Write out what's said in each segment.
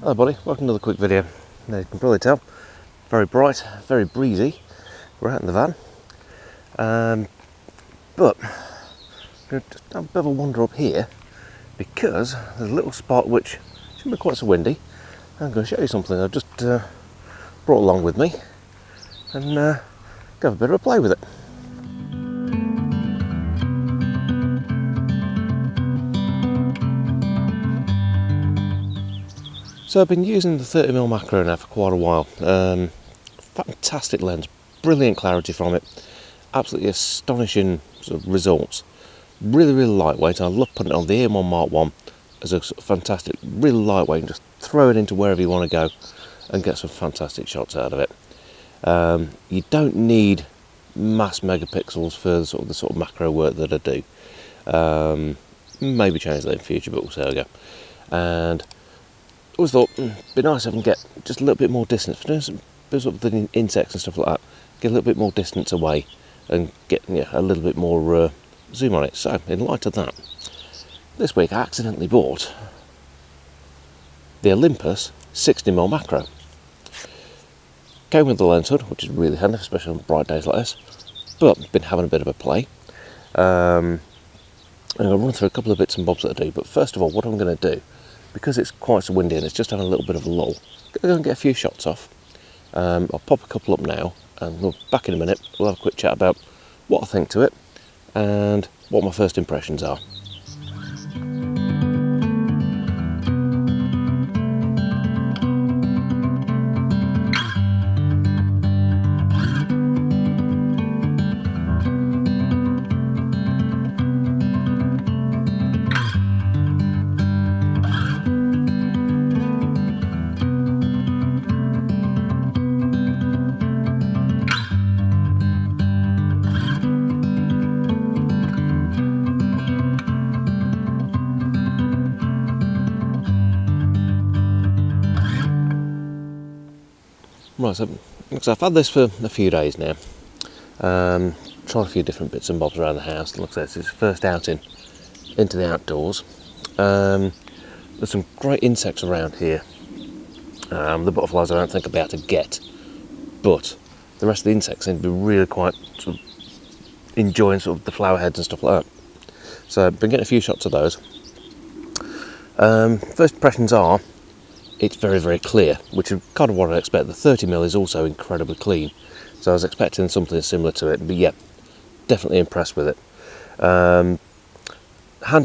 Hello buddy, welcome to another quick video. Now you can probably tell, very bright, very breezy. We're out in the van. But I'm going to have a bit of a wander up here because there's a little spot which shouldn't be quite so windy. I'm going to show you something I've just brought along with me and go have a bit of a play with it. So I've been using the 30mm macro now for quite a while. Fantastic lens, brilliant clarity from it, absolutely astonishing sort of results. Really lightweight. I love putting it on the M1 Mark 1 as a sort of fantastic, really lightweight, and just throw it into wherever you want to go and get some fantastic shots out of it. You don't need mass megapixels for the sort of macro work that I do. Maybe change that in future, but we'll see how we go. And always thought it'd be nice if I can get just a little bit more distance for doing some sort of the insects and stuff like that. Get a little bit more distance away and get a little bit more zoom on it. So in light of that, this week I accidentally bought the Olympus 60mm macro. Came with the lens hood, which is really handy, especially on bright days like this. But been having a bit of a play. I'm going to run through a couple of bits and bobs that I do. But first of all, what I'm going to do, because it's quite so windy and it's just having a little bit of a lull, I'm going to go and get a few shots off. I'll pop a couple up now and we'll back in a minute. We'll have a quick chat about what I think to it and what my first impressions are. Right, so I've had this for a few days now. Tried a few different bits and bobs around the house. Looks like it's his first outing into the outdoors. There's some great insects around here. The butterflies I don't think I'll be able to get, but the rest of the insects seem to be really quite sort of enjoying sort of the flower heads and stuff like that. So I've been getting a few shots of those. First impressions are, it's very clear, which is kind of what I expect. The 30mm is also incredibly clean, so I was expecting something similar to it, but yeah, definitely impressed with it. Handy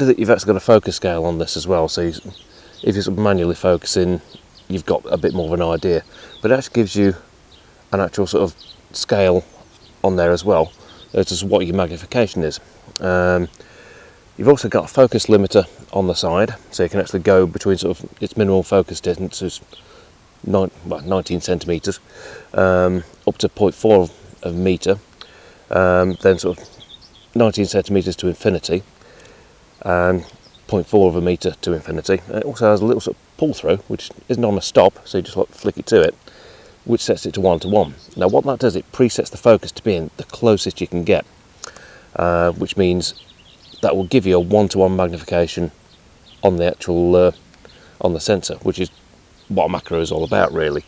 that you've actually got a focus scale on this as well, so if you're sort of manually focusing, you've got a bit more of an idea, but it actually gives you an actual sort of scale on there as well as to what your magnification is. You've also got a focus limiter on the side, so you can actually go between sort of its minimal focus distance is 19 centimeters, up to 0.4 of a meter, then sort of 19 centimeters to infinity, and 0.4 of a meter to infinity. And it also has a little sort of pull through, which isn't on a stop, so you just like flick it to it, which sets it to 1:1. Now what that does, it presets the focus to being the closest you can get, which means that will give you a 1:1 magnification on the actual on the sensor, which is what a macro is all about, really.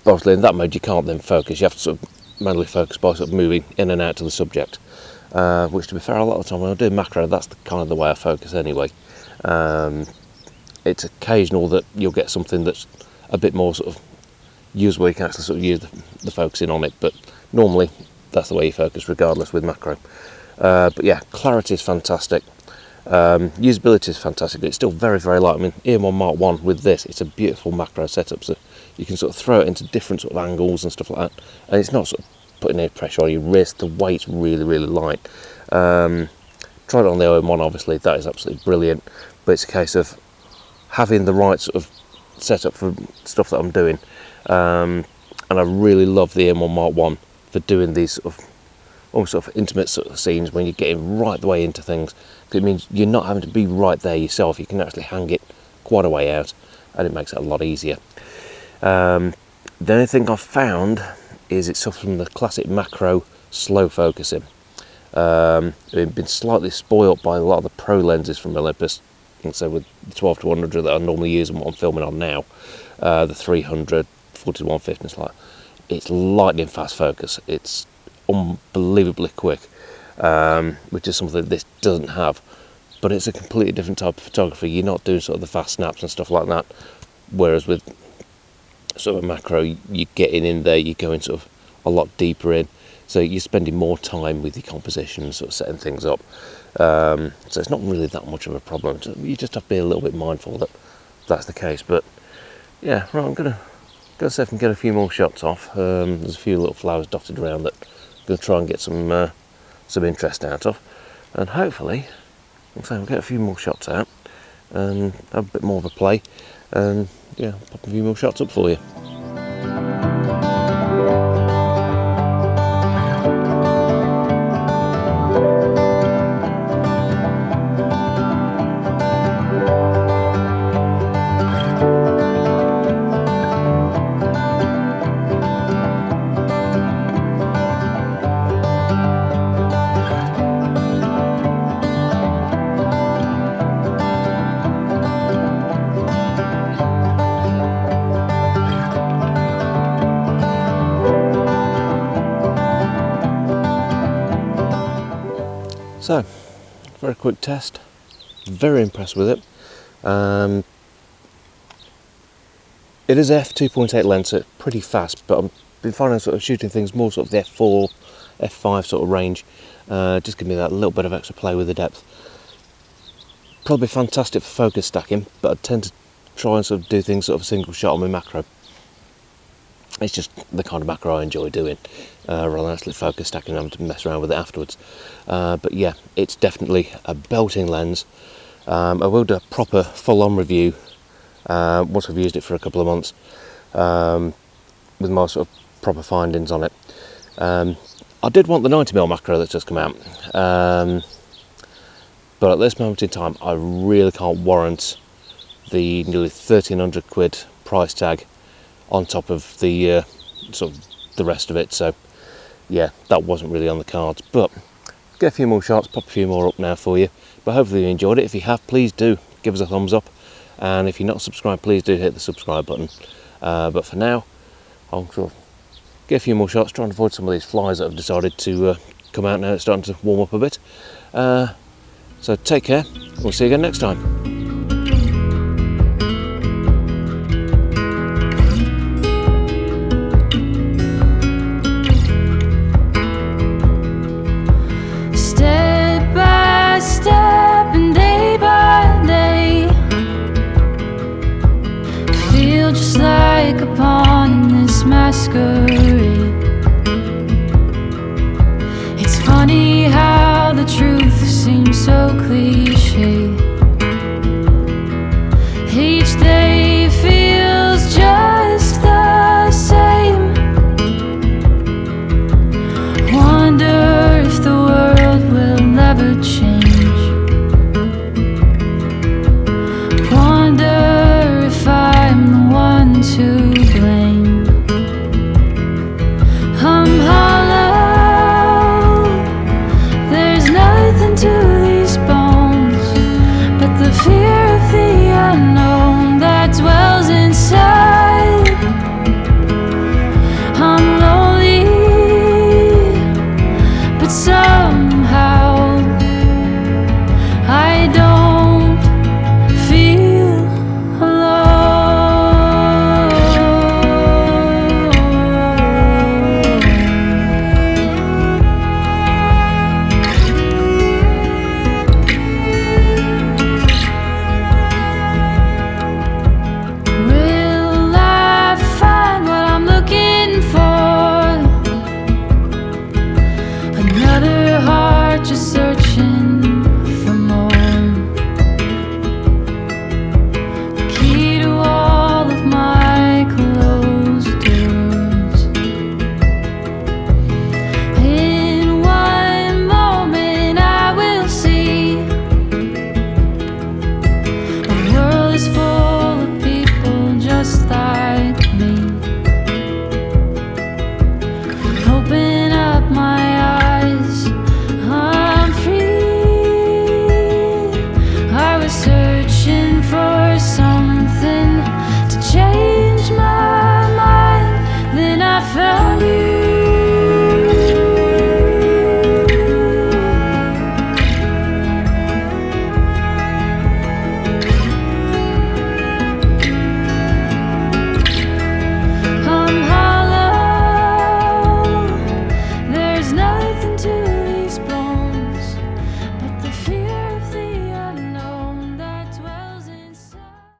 Obviously, in that mode, you can't then focus. You have to sort of manually focus by sort of moving in and out to the subject. Which, to be fair, a lot of the time when I do macro, that's kind of the way I focus anyway. It's occasional that you'll get something that's a bit more sort of used where you can actually sort of use the focusing on it, but normally that's the way you focus regardless with macro. But yeah, clarity is fantastic, usability is fantastic. It's still very light. I mean, M1 Mark 1 with this, it's a beautiful macro setup, so you can sort of throw it into different sort of angles and stuff like that, and it's not sort of putting any pressure on your wrist. The weight's really light. Tried it on the OM1, obviously, that is absolutely brilliant, but it's a case of having the right sort of setup for stuff that I'm doing, and I really love the M1 Mark 1 for doing these sort of almost sort of intimate sort of scenes when you're getting right the way into things. It means you're not having to be right there yourself. You can actually hang it quite a way out, and it makes it a lot easier. The only thing I've found is it suffers from the classic macro slow focusing. I've been slightly spoilt by a lot of the pro lenses from Olympus And so with the 12 to 100 that I normally use and what I'm filming on now, the 300, 40 to 150, it's lightning fast focus. It's unbelievably quick, which is something that this doesn't have. But it's a completely different type of photography. You're not doing sort of the fast snaps and stuff like that. Whereas with sort of a macro, you're getting in there, you're going sort of a lot deeper in. So you're spending more time with your composition, sort of setting things up. So it's not really that much of a problem. You just have to be a little bit mindful that that's the case. But yeah, right, I'm gonna see if I can get a few more shots off. There's a few little flowers dotted around that I'm gonna try and get some interest out of, and hopefully, we'll get a few more shots out and have a bit more of a play, and yeah, pop a few more shots up for you. So, very quick test, very impressed with it. It is f2.8 lens, so it's pretty fast, but I've been finding sort of shooting things more sort of the f4, f5 sort of range, just give me that little bit of extra play with the depth. Probably fantastic for focus stacking, but I tend to try and sort of do things sort of single shot on my macro. It's just the kind of macro I enjoy doing, rather than actually focus stacking and having to mess around with it afterwards. But yeah, it's definitely a belting lens. I will do a proper full-on review once I've used it for a couple of months, with my sort of proper findings on it. I did want the 90mm macro that's just come out, but at this moment in time I really can't warrant the nearly 1,300 quid price tag on top of the sort of the rest of it. So yeah, that wasn't really on the cards, but get a few more shots, pop a few more up now for you. But hopefully you enjoyed it. If you have, please do give us a thumbs up, and if you're not subscribed, please do hit the subscribe button. But for now, I'll sort of get a few more shots, try and avoid some of these flies that have decided to come out now. It's starting to warm up a bit. So take care, we'll see you again next time.